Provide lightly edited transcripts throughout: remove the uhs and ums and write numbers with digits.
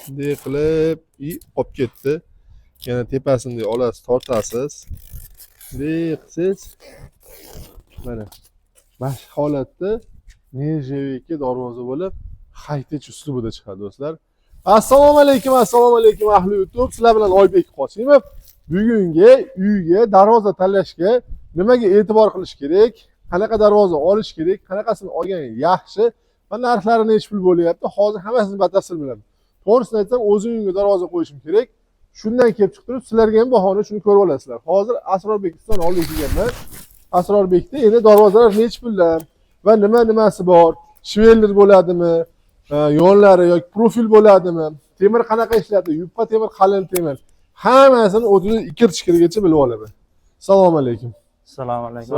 bunday qilib olib ketdi. Yana tepasini olasiz, tortasiz. Bunday qilsangiz mana shu holatda nejaviki darvoza bo'lib, haytech uslubida chiqadi do'stlar. Assalomu alaykum ahli YouTube. Sizlar bilan Oybek Qosimov. Bugungi uyga darvoza tanlashga nimaga e'tibor qilish kerak? Qanaqa darvoza olish kerak? Qanaqasini olgan yaxshi? Va narxlari necha pul bo'lyapti? Hozir hammasini batafsil bilaman. To'g'risini aytsam, o'zim uyga darvoza qo'yishim kerak. Shundan kelib chiqib turib, sizlarga ham bahona shuni ko'rib olasizlar. Hozir Asrorbekdan olib kelganman. Asrorbekda endi darvozalar necha puldan va nimasi bor? Shveller bo'ladimi? Yonlari yoki profil bo'ladimi? Temir qanaqa ishlaydi? Yupqa temir, qalin temir. Hammasini 32-kirgacha bilib olaman. Assalomu alaykum. Assalomu alaykum.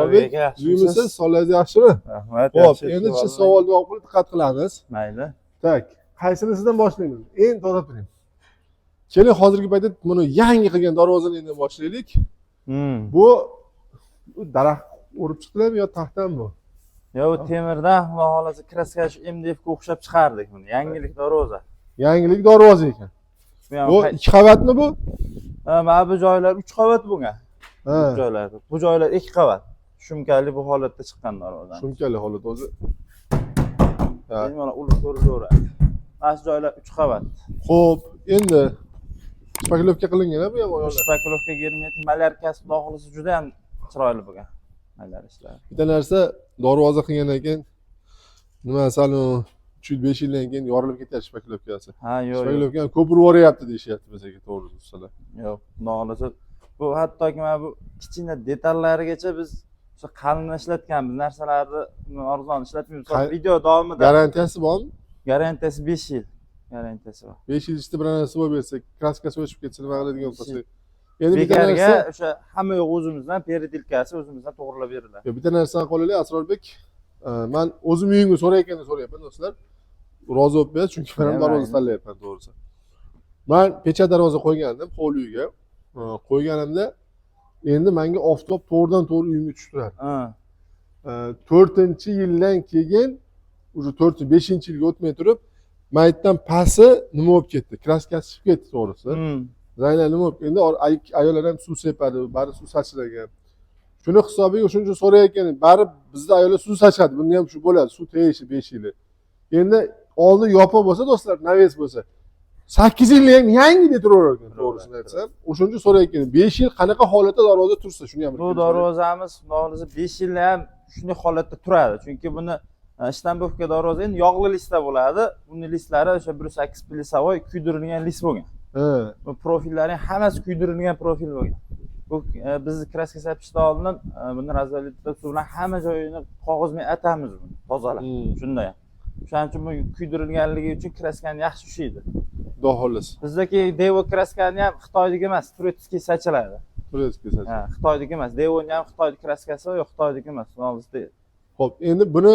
Yaxshimisiz? Sog'lig'ingiz yaxshimi? Rahmat. Xo'p, endi shu savolga diqqat qilamiz. Mayli. Tak, qaysinisidan boshlaymiz? Eng toza turing. Keling, hozirgi paytda buni yangi qilgan darvozani endi boshlaylik. Bu daraxt o'rib chiqdimi yo taxtami bu? Yo'q, temirdan, xudo xolasa kraskash MDF ga o'xshab chiqardik buni. Yangilik darvoza. Yangilik darvoza ekan. Bu 2 qavatmi bu? Mana bu joylar 3 qavat bunga. Ha. Bu joylar 2 qavat. Shumkali bu holatda chiqqan darvoza. Shumkali holat o'zi. Ha. Mana ular ko'rilaveradi. Mana shu joylar 3 qavat. Xo'p, endi shpakilovka qilingan bu ham oyollar. Shpakilovka girmaydi. Malyarkasi xudo xolasa juda ham chiroyli bo'lgan. Malyar ishlari. Bitta narsa, darvoza qilgandan keyin nima salo 3-5 yildan keyin yorilib ketadi shpakilovkasi. Ha, yo'q. Shpakilovka ko'p uryapti deyishyapti bizga, to'g'ri ustalar. Yo'q, xudo xolasa bu hattoki mana bu kichkina detallarigacha biz o'sha qalin ishlatganmiz narsalarni arzon ishlatmaymiz. Video davomida garantiyasi bormi? Garantiyasi 5 yil. Garantiyasi bor. 5 yil ichida bir narsa bo'lib bersa, kraskasi o'chib ketsa nima qiladigan bo'lsak. Endi bitta bekarga narsa, o'sha hamma yo'q o'zimizdan, peridilkasi o'zimizdan to'g'rilab beriladi. bitta narsani qo'yaylik, Asrorbek. Men o'zim uyimga so'rayapman do'stlar. Rozi bo'lib beradi, chunki men ham darvoza tanlayapman to'g'risi. Men pecha darvoza qo'ygandim hovli uyga. Qo'yganimda endi menga oftob to'g'ridan-to'g'ri uyimga tushib turadi. 4-yildan keyin, уже 5-yilga o'tmay turib, maytdan pasi nima bo'lib ketdi? Kraskasi chiqib ketdi to'g'risi. Zaylar nima bo'lib endi ayollar ham suv sepadi, bari suv sachragan. Shuni hisobiga shuncha so'rayotgan, bari bizda ayollar suv sachadi, bunda ham shu bo'ladi, suv tegishi 5 yili. Endi oldi yopiq bo'lsa do'stlar, naves bo'lsa 8 yil ham yangi deb turaverar ekan, to'g'risini aytsam. O'shuncha so'rayotgan, 5 yil qanaqa holatda darvoza tursa, shuni ham. Bu darvozamiz xudo xolasa 5 yil ham shunday holatda turadi, chunki buni Shtambovka darvoza endi yog'li listda bo'ladi. Buni listlari o'sha 1.8 plyusavoy kuydirilgan list bo'lgan. Bu profillari hammasi kuydirilgan profil bo'lgan. Bu bizni kraska sepishdan oldin buni razvalitda suv bilan hamma joyini qog'oz bilan atamiz buni, tozalab. Shunday ham. O'shaning uchun bu kuydirilganligi uchun kraskani yaxshi ushlaydi. Xudo xolasa. Bizdagi Devo kraskani ham Xitoydagi emas, turetskiy sachiladi. Turetskiy sachiladi. Ha, Xitoydagi emas. Devoni ham Xitoy kraskasi, yo'q Xitoydagi emas. Xo'p, endi buni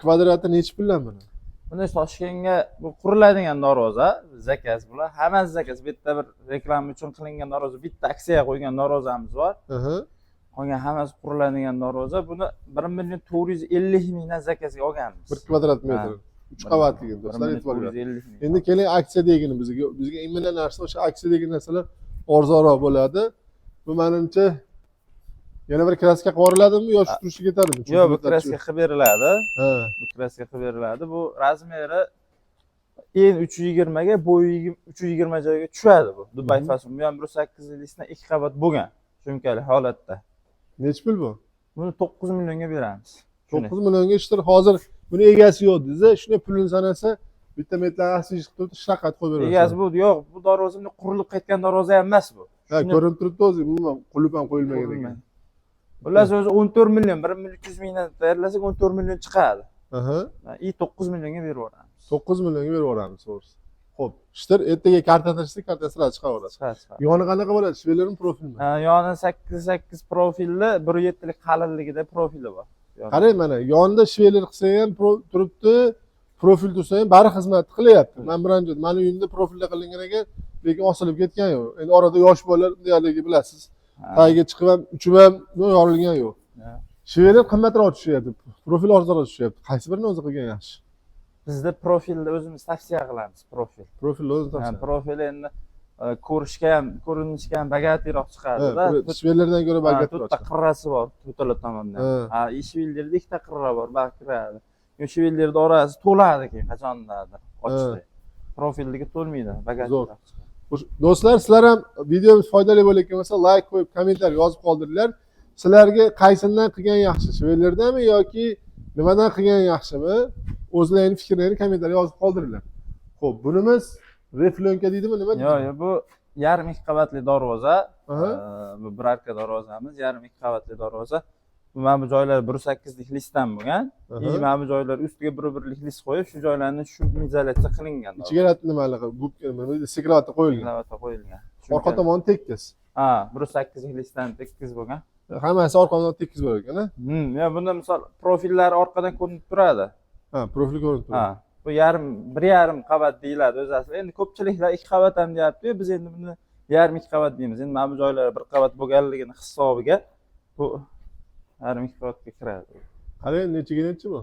kvadrati necha puldan buni? Buni Toshkentga bu quriladigan darvoza, zakaz bular. Hammasi zakaz. Bitta bir reklama uchun qilingan darvoza, bitta aksiyaga qo'ygan darvozamiz bor. Qolgan hammasi quriladigan darvoza. Buni 1.450 mingdan zakazga olganmiz. 1 kvadrat metr. 3 qavatli do'stlar, e'tibor bering. Endi keling aksiyadagi bizga eng muhim narsa o'sha aksiyadagi narsalar arzonroq bo'ladi. Bu menimcha yana bir kraska qoriladimi yo shu turishga ketadimi? Yo'q, bu kraska qilib beriladi. Bu kraska qilib beriladi. Bu razmeri en 320 ga, bo'yi 320 joyga tushadi bu. Dubai fason. Bu ham 1.8 listdan 2 qavat bo'lgan. Shumkali holatda. Necha pul bu? Buni 9 millionga beramiz. 9 millionga ishtir. Hozir buni egasi yo'q desa, shunday pulini sanasa, bitta metr asli qilib turib shraqat qo'yib beradi. Egasi bu yo'q, bu darvozamda qurilib qaytgan darvoza ham emas bu. Ha, ko'rinib turibdi o'zi, umuman qulib ham qo'yilmagan ekan. Ular o'zi 14 million, 1.300 mingdan tayyorlasak 14 million chiqadi. I 9 millionga berib yuboramiz. 9 millionga berib yuboramiz, to'g'risi. Xo'p, ishtir ertaga karta tashlaylik, kartasini chiqaverasiz. Yoni qanaqa bo'ladi? Shvelermi, profilmi? Ha, yoni 8 profilli, 1.7 lik qalinligida profili bor. Qarang mana, yonida shveler qilsa ham turibdi, profil tursa ham bari xizmat qilyapti. Men birinchi, meni uyimda profilda qilingan ekan, lekin osilib ketgan yo'q. Endi orada yosh bolalar deyarli bilasiz. Tagiga chiqib ham, uchib ham yorilgan yo'q. Shveler qimmatroq tushyapti, profil arzonroq tushyapti. Qaysi birini o'zi qilgan yaxshi? bizda profilni o'zimiz tavsiya qilamiz, profil. Profil o'zini topshiradi. Profil endi ko'rinishga ham bagatiyroq chiqadi-da. Shvellerdan ko'ra bagatiyroq To'rtta qirrasi bor, to'rtala tomondan. Shvellerda ikkita qirra bor, bakiradi. Shvellerda orasi to'ladi keyin qachondadir ochishda. Profildagi to'lmaydi, bagatiyroq. Do'stlar, sizlar ham videomiz foydali bo'layotgan bo'lsa, like qo'yib, kommentariy yozib qoldiringlar. Sizlarga qaysidan qilgan yaxshi? Shvellerdanmi yoki nimadan qilgan yaxshimi? O'zlaringiz fikrlaringizni kommentariy yozib qoldiringlar. Xo'p, bunimiz reflyonka deydimi, nima deydi? Yo'q, bu yarim ikki qavatli darvoza. Bu bir arka darvozamiz, yarim ikki qavatli darvoza. Bu mana bu joylar 1.8 lik listdan bo'lgan. Mana bu joylar ustiga 1.1 lik list qo'yib, shu joylarni shum izolyatsiya qilingan. Ichiga nimalar qilib, sekrevatda qo'yilgan. Sekrevatda qo'yilgan. Orqa tomoni tekis. 1.8 lik listdan tekis bo'lgan. Hammasi orqadan tekis bo'lar ekan, a? Ya bunda misol profillari orqadan ko'rinib turadi. Profil ko'rinib turadi. Bu bir yarim qavat deyiladi o'zi aslida. Endi ko'pchiliklar ikki qavat ham deyapti-yu, biz endi buni yarim ikki qavat deymiz. Endi mana bu joylar bir qavat bo'lganligini hisobiga bu yarim ikki qavatga kiradi. Qarang, nechiga nechi bu?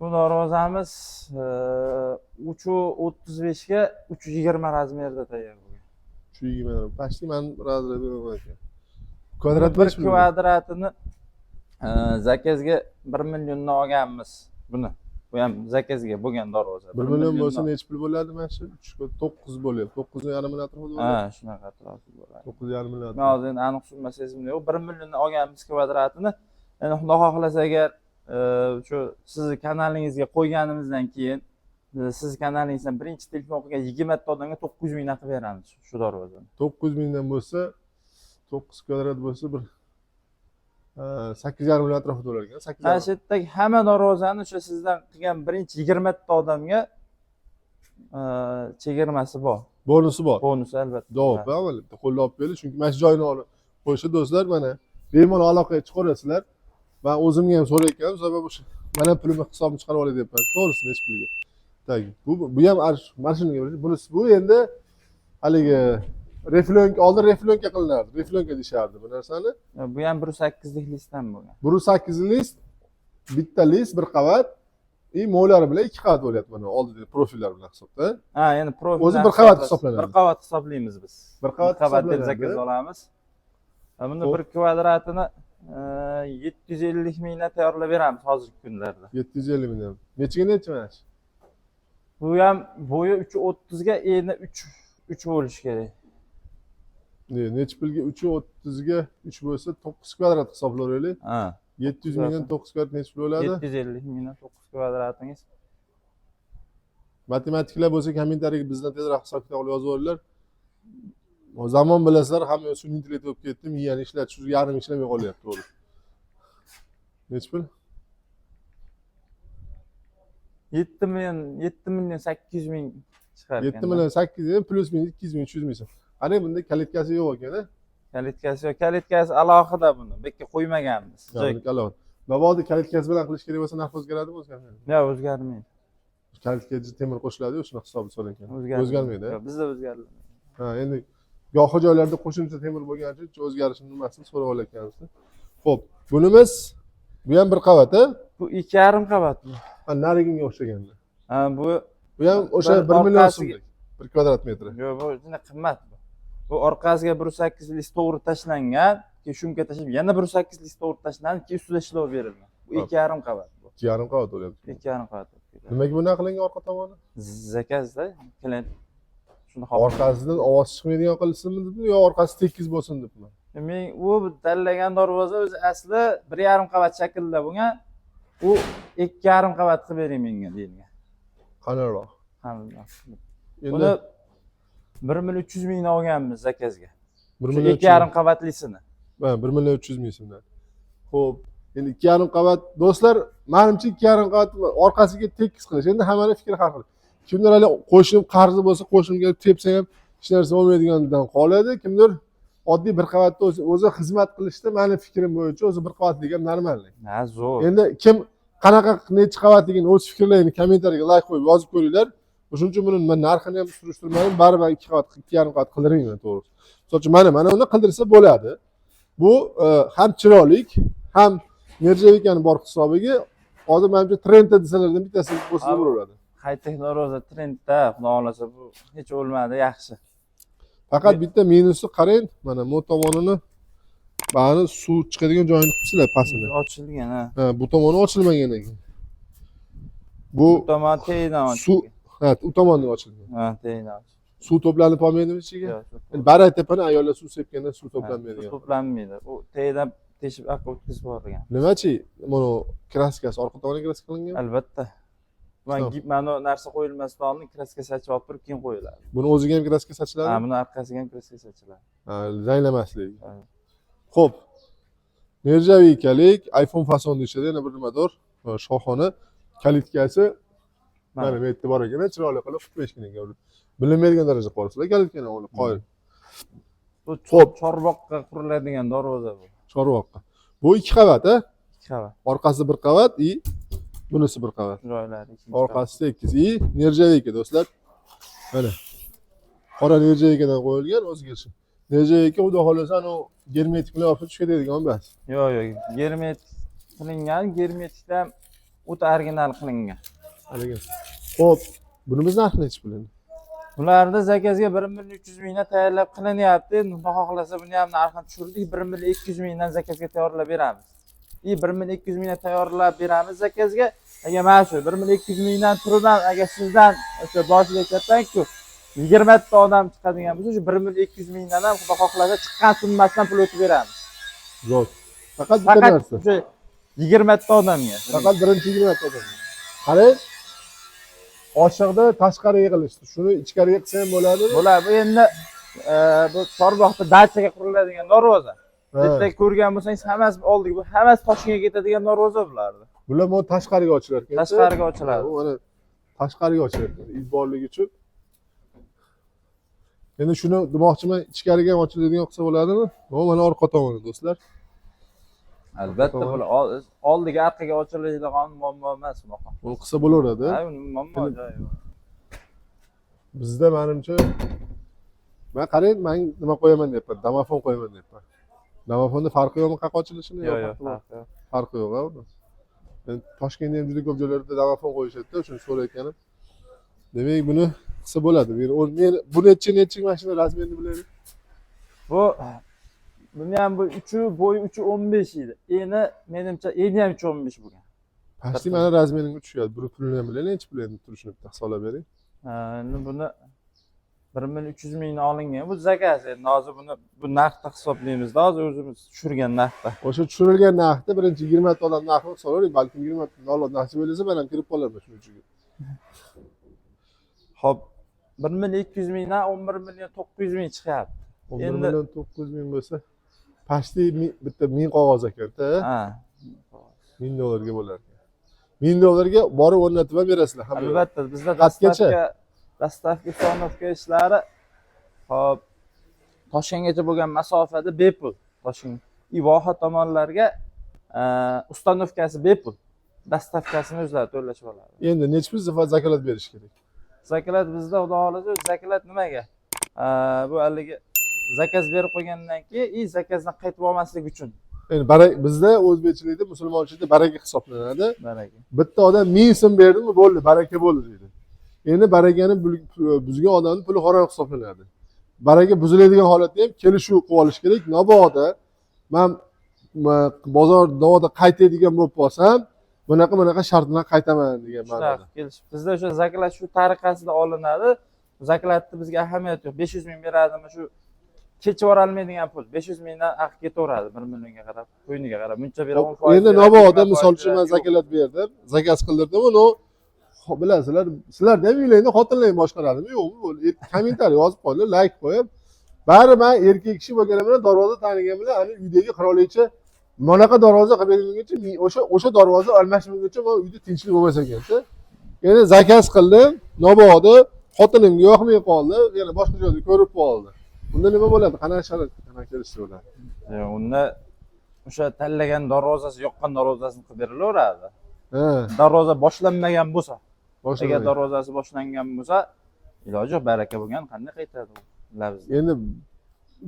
Bu darvozamiz 3.35 ga 3.20 razmerda tayyor bo'lgan. 3.20. Почти men razredi ekan. Kvadratini zakazga 1 milliondan olganmiz buni. Bu ham zakazga bo'lgan darvoza. 1 million bo'lsa necha pul bo'ladi mana shu? 9 bo'lyapti. 9.5 million atrofida bo'ladi. Shunaqa atrofida bo'ladi. 9.5 million. Men hozir endi aniq tushunmasangiz yo'q. 1 milliondan olganmiz kvadratini. Endi xudo xohlasa agar shu sizni kanalingizga qo'yganimizdan keyin siz kanalingizdan birinchi telefon qilgan 20 ta odamga 900 mingdan qilib beramiz shu darvozani. 900 mingdan bo'lsa 9 kvadrat bo'lsa bir 8,5 million atrofida bo'lar ekan. 8,5. Mana shu yerdagi hamma darvozani o'sha sizdan qilgan birinchi 20 ta odamga chegirmasi bor. Bonusi bor. Bonusi albatta. Javob albatta qo'llab berdi, chunki mana shu joyni olib qo'yishdi do'stlar, mana bemalol aloqaga chiqaverasizlar. Men o'zimga ham so'rayotganim, sabab o'sha mana pulimni hisobini chiqarib olay deyapman. To'g'risi, nech pulga. Bu ham mana shunga bunisi bu endi haligi reflyonka oldin reflyonka qilinardi. Reflyonka deyishardi bu narsani. Bu ham 1.8 lik listdan bo'lgan. 1.8 list, bitta list, bir qavat, mo'ylari bilan ikki qavat bo'lyapti mana oldida profillar bilan hisobda. Endi profil o'zi bir qavat hisoblanadi. Bir qavat hisoblaymiz biz. Bir qavat deb zakaz olamiz. Bunda 1 kvadratini 750 mingdan tayyorlab beramiz hozirgi kunlarda. 750 mingdan. Nechiga nechi mana shu? Bu ham bo'yi 3.30 ga eni 3 bo'lishi kerak. Nechi pulga 3.30 ga 3 bo'lsa 9 kvadrat hisoblaylik. 700 mingdan 9 kvadrat nechi pul bo'ladi? 750 mingdan 9 kvadratingiz. Matematiklar bo'lsa kommentariyaga bizdan tezroq hisob kitob qilib yozaveringlar. Zamon bilasizlar, hamma sun'iy intellekt bo'lib ketdi, miyani ishlatish yarim ishlamay qolyapti o'zi. Nechi pul? 7 million 800 ming chiqar ekan. 7 million 800 plus minus 200 ming 300 ming. Qani bunda kalitkasi yo'q ekan-a? Kalitkasi yo'q, kalitkasi alohida buni. Bu yerga qo'ymaganmiz. Alohida. Mabodo kalitkasi bilan qilish kerak bo'lsa narx o'zgaradimi, o'zgarmaydi? Yo'q, o'zgarmaydi. Kalitkaga temir qo'shiladi-yu, shuni hisobni so'ragan. O'zgarmaydi. Yo'q, bizda o'zgarmaydi. Endi gohi joylarda qo'shimcha temir bo'lgani uchun o'zgarishini nimasini so'rab olayotganmiz. Xo'p, bunimiz bu ham bir qavat-a? Bu 2,5 qavat bu. Narigiga o'xshaganda. Bu ham o'sha 1 million so'mlik 1 kvadrat metri. Yo'q, bu juda qimmat bu. Bu orqasiga 1.8 list to'g'ri tashlangan, keyin shumka tashlab yana 1.8 list to'g'ri tashlangan, keyin ustida ishlov berilgan. Bu 2,5 qavat bu. 2,5 qavat bo'lyapti. 2,5 qavat. Nimaga bunaqa qilingan orqa tomoni? Zakazda klient shuni orqasidan ovoz chiqmaydigan qilsinmi debmi yo orqasi tekis bo'lsin debmi? Men u tanlagan darvoza o'zi asli 1,5 qavat shaklda bo'lgan. U 2,5 qavat qilib bering menga deyilgan. Qanaroq? Buni 1 million 300 mingdan olganmiz zakazga. 1 million 2,5 qavatlisini. Ha, 1 million 300 ming so'mdan. Xo'p, endi 2,5 qavat do'stlar, menimcha 2,5 qavat orqasiga tekis qilish. Endi hammaning fikri har xil. Kimdir hali qo'shim qarzi bo'lsa, qo'shimga tepsa ham hech narsa bo'lmaydiganidan qoladi. Kimdir oddiy bir qavatda o'zi xizmat qilishda meni fikrim bo'yicha o'zi bir qavatlik ham normal. Ha, zo'r. Endi kim qanaqa necha qavatligini o'z fikrlarini kommentariyaga like qo'yib yozib ko'ringlar. Shuning uchun buni men narxini ham surishtirmadim, baribir 2 qavat, 2,5 qavat qildiringlar, to'g'risi. Misol uchun mana uni qildirsa bo'ladi. Bu ham chiroylik, ham nержавейкani bor hisobiga hozir menimcha trendda desalardan bittasi bo'lsa Ha, bu- bo'laveradi. High-tech Noroza trendda, xudo xohlasa bu hech o'lmadi, yaxshi. Faqat bitta minusi qarang, mana bu tomonini bari suv chiqadigan joyini qilibsizlar pastini. Ochilgan, ha. Ha, bu tomoni ochilmagan ekan. Bu Bu tomon teydan suv, ochilgan. ha, u tomondan ochilgan. Ha, teydan ochilgan. Suv to'planib qolmaydimi ichiga? Yo'q, Yani barak tepani ayollar suv sepganda suv Ha, to'planmaydi. to'planmaydi. U teydan teshib aqqa o'tkazib yuborgan. Nimachi? Mana kraskasi orqa tomoniga kraska qilingan. Albatta. Mana narsa qo'yilmasdan oldin kraska sachib olib turib keyin qo'yiladi. Buni o'ziga ham kraska sachiladi. Ha, buni orqasiga ham kraska sachiladi. Ha, zanglamaslik. Ha. Xo'p. Nержавейкalik, iPhone fason deyishadi, yana bir nimadir. Shohona kalitkasi mana bu yerda bor ekan, chiroyli qilib qilib eshikniga urib. Bilinmaydigan darajada qo'yibsizlar kalitkani olib qo'yib. Bu Xo'p. chorboqqa quriladigan darvoza bu. Chorvoqqa. Bu 2 qavat, ha? 2 qavat. Orqasi 1 qavat, bunisi 1 qavat. Joylari 2. Orqasi 8 nержавейка do'stlar. Mana. Qora nержавейкаdan qo'yilgan o'ziga shu. Nержавейка xudo xolasa anu germetik bilan olib tushadigan emas. Yo'q, germetik qilingan, germetikda ham o'ta original qilingan. Haligi. Xo'p, bunimiz narxi nechi pulini? Bularda zakazga 1.300 mingdan tayyorlab qilinyapti. Xudo xohlasa buni ham narxini tushirdik, 1.200 mingdan zakazga tayyorlab beramiz. 1.200 mingdan tayyorlab beramiz zakazga. Agar mana shu 1.200 mingdan turibman, agar sizdan o'sha boshiga aytyapman-ku 20 ta odam chiqadigan bo'lsa, shu 1.200 mingdan ham xudo xohlasa chiqqan summasidan pul o'tib beramiz. Yo'q. Faqat bitta Faqat narsa. o'sha 20 ta odamga. Faqat birinchi 20 ta odam. Qarang. Oshiqda tashqari yig'ilishdi. Shuni ichkariga qilsa ham bo'ladimi? Bo'ladi. Bu endi bu Chorboqda dachaga quriladigan darvoza. Bitta ko'rgan bo'lsangiz hammasi oldik. Bu hammasi Toshkentga ketadigan darvoza bulardi. Bular mo tashqariga ochilar ekan. Tashqariga ochiladi. U mana tashqariga ochilar ekan. Iz borligi uchun. Endi shuni demoqchiman, ichkariga ham ochiladigan qilsa bo'ladimi? Bu mana orqa tomoni do'stlar. Albatta bular oldiga orqaga ochiladigan muammo emas bunaqa. Uni qilsa bo'laveradi. Ha, uni muammo joyi yo'q. Bizda menimcha men qarang, men nima qo'yaman deyapman, domofon qo'yaman deyapman. Domofonda farqi yo'qmi qayerga ochilishini? Yo'q, farqi yo'q. Farqi yo'q, ha uni. Men Toshkentda ham juda ko'p joylarda domofon qo'yishadi-da, shuni so'rayotganim. Demak, buni qilsa bo'ladi. Men bu necha mashina razmerini bilaylik. Buni ham bu 3 bo'yi 3.15 edi. Eni menimcha eni ham 3.15 bo'lgan. Pasti mana razmerining tushyapti. Buni pulini ham bilaylik, necha pulini turishini bitta hisoblab bering. Endi buni 1.300 mingdan olingan. Bu zakaz. Endi hozir buni bu narxda hisoblaymiz. Hozir o'zimiz tushirgan narxda. O'sha tushirilgan narxda birinchi 20 ta odam narxini hisoblaylik, balki 20 ta dollar nasib bo'lsa, men ham kirib qolarman shuning uchun. Xo'p, 1.200 mingdan 11.900 ming chiqyapti. 11.900 ming bo'lsa, pasti bitta 1000 qog'oz ekan-da. Ha. 1000 dollarga bo'lar ekan. 1000 dollarga borib o'rnatib ham berasizlar. Albatta, bizda Qatgacha? dastavka sonovka ishlari hop Toshkentgacha bo'lgan masofada bepul. Toshkent Ivoha tomonlarga ustanovkasi bepul. Dastavkasini o'zlari to'lashib oladi. Endi necha pul zakalat berish kerak? Zakalat bizda xudo xolasa zakalat nimaga? Bu haligi zakaz berib qo'ygandan keyin zakazdan qaytib olmaslik uchun. Endi barak bizda o'zbekchilikda, musulmonchilikda baraka hisoblanadi. Baraka. Bitta odam 1000 so'm berdimi, bo'ldi, baraka bo'ldi deydi. Endi barakani buzgan odamning puli harom hisoblanadi. Baraka buziladigan holatda ham kelishuv qilib olish kerak. Mabodo men bozor navoda qaytadigan bo'lib qolsam, bunaqa shart bilan qaytaman degan ma'noda. Bizda o'sha zakalat shu tariqasida olinadi. Zaklatni bizga ahamiyati yo'q. 500 ming beradimi shu kechib olmaydigan pul 500 mingdan aqib ketaveradi 1 millionga qarab, qo'yiniga qarab. Buncha beraman. Endi navoda misol uchun men zakalat berdim, zakaz qildirdim, uni bilasizlar, sizlarda ham uylarni xotinlar boshqaradimi? Yo'qmi? Kommentariy yozib qo'yinglar, like qo'yib. Bari men erkak kishi bo'lganim bilan darvoza tanigan bilan ani uydagi qirolicha monaqa darvoza qilib berguncha o'sha darvoza almashmaguncha men uyda tinchlik bo'lmas ekan-da. Endi zakaz qildim, navoda xotinimga yoqmay qoldi, yana boshqa joyda ko'rib qoldi. Bunda nima bo'ladi? Qanaqa sharoit, qanaqa kelishib bo'ladi? Unda o'sha tanlagan darvozasi, yoqqan darvozasini qilib berilaveradi. Ha, Darvoza boshlanmagan bo'lsa, boshqa. agar darvozasi boshlangan bo'lsa, iloji yo'q, baraka bo'lgan qanday qaytadi u? Labzda. Endi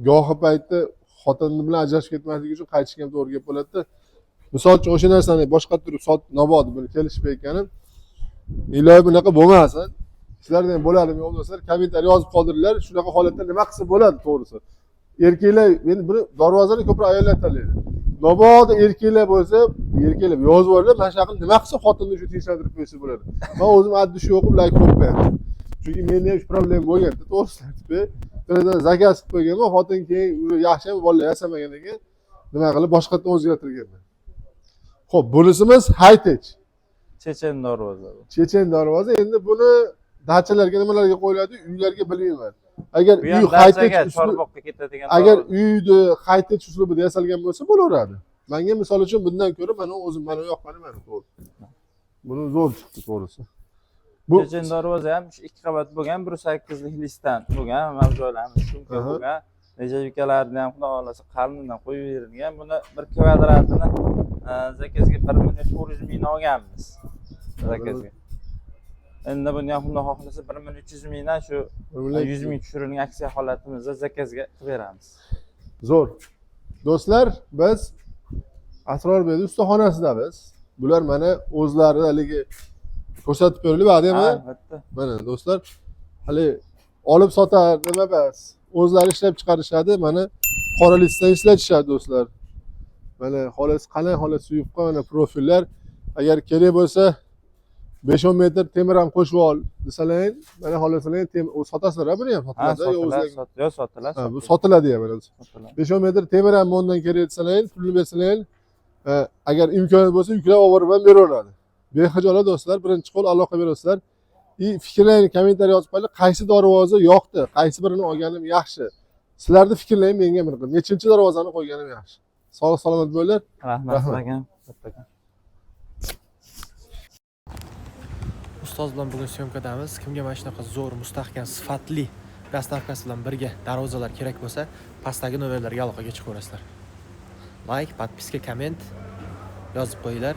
gohi paytda xotinim bilan ajrashib ketmaslik uchun qaytishga ham to'g'ri gap bo'ladi-da. Misol uchun o'sha narsani boshqa turib nobod buni kelishib aytganim. Iloyi bunaqa bo'lmasin. Sizlarda ham bo'ladimi yo'q do'stlar? Kommentariy yozib qoldiringlar. Shunaqa holatda nima qilsa bo'ladi to'g'risi. Erkaklar endi buni darvozani ko'proq ayollar tanlaydi. Nobod erkaklar bo'lsa, erkaklar yozib yuborlar, mana shunaqa nima qilsa xotinni shu tinchlantirib qo'ysa bo'ladi. Men o'zim addi shu o'qib like qo'yibman. Chunki menda ham shu problem bo'lgan, to'g'risi aytib. Birazdan zakaz qilib qo'yganman, xotin keyin yaxshi ham bolalar yasamagandan keyin nima qilib boshqatdan o'zgartirganman. Xo'p, bunisimiz high-tech. Chechen darvoza. Chechen darvoza. Endi buni dachalarga nimalarga qo'yiladi, uylarga bilmayman. Agar Bu uy ham high-tech dachaga, chorboqqa ketadigan. agar uyni high-tech uslubida yasalgan bo'lsa bo'laveradi. Menga misol uchun bundan ko'ra mana o'zim mana yoqmadi mana to'g'ri. Buni zo'r chiqdi to'g'risi. Bu Chechen darvoza ham 2 qavat bo'lgan, 1.8 lik listdan bo'lgan, mavzularimiz shunga bo'lgan. Nechavikalarni ham xudo xolasa qalinidan qo'yib berilgan. Buni 1 kvadratini zakazga 1.400 ming olganmiz. Zakazga. Endi buni ham xudo xohlasa 1.300 mingdan shu 100 ming tushirilgan aksiya holatimizda zakazga qilib beramiz. Zo'r. Do'stlar, biz Asrorbek ustaxonasidamiz. Bular mana o'zlari haligi ko'rsatib berilib, Albatta. mana do'stlar, hali olib sotar nima emas. O'zlari ishlab chiqarishadi. Mana qora listdan ishlatishadi do'stlar. Mana xolos qalin holat suyuqqa mana profillar. Agar kerak bo'lsa 5-10 metr temir ham qo'shib ol desalar, mana xohlasalar sotasizlar buni ham sotiladi. Yo sotiladi. Bu sotiladi ham mana. Sotiladi. 5-10 metr temir ham bundan kerak desalar, pulni bersalar, agar imkoniyat bo'lsa yuklab olib ham beraveradi. Behijolat do'stlar, birinchi qo'l aloqa berasizlar. Fikrlaringizni kommentariy yozib qo'yinglar. Qaysi darvoza yoqdi, qaysi birini olganim yaxshi. Sizlarning fikrlaringiz menga bir qilib. Nechinchi darvozani qo'yganim yaxshi. Sog' salomat bo'linglar. Rahmat akam. Ustoz bilan bugun syomkadamiz. Kimga mana shunaqa zo'r, mustahkam, sifatli dastavkasi bilan birga darvozalar kerak bo'lsa, pastdagi nomerlarga aloqaga chiqaverasizlar. Like, podpiska, komment yozib qo'yinglar.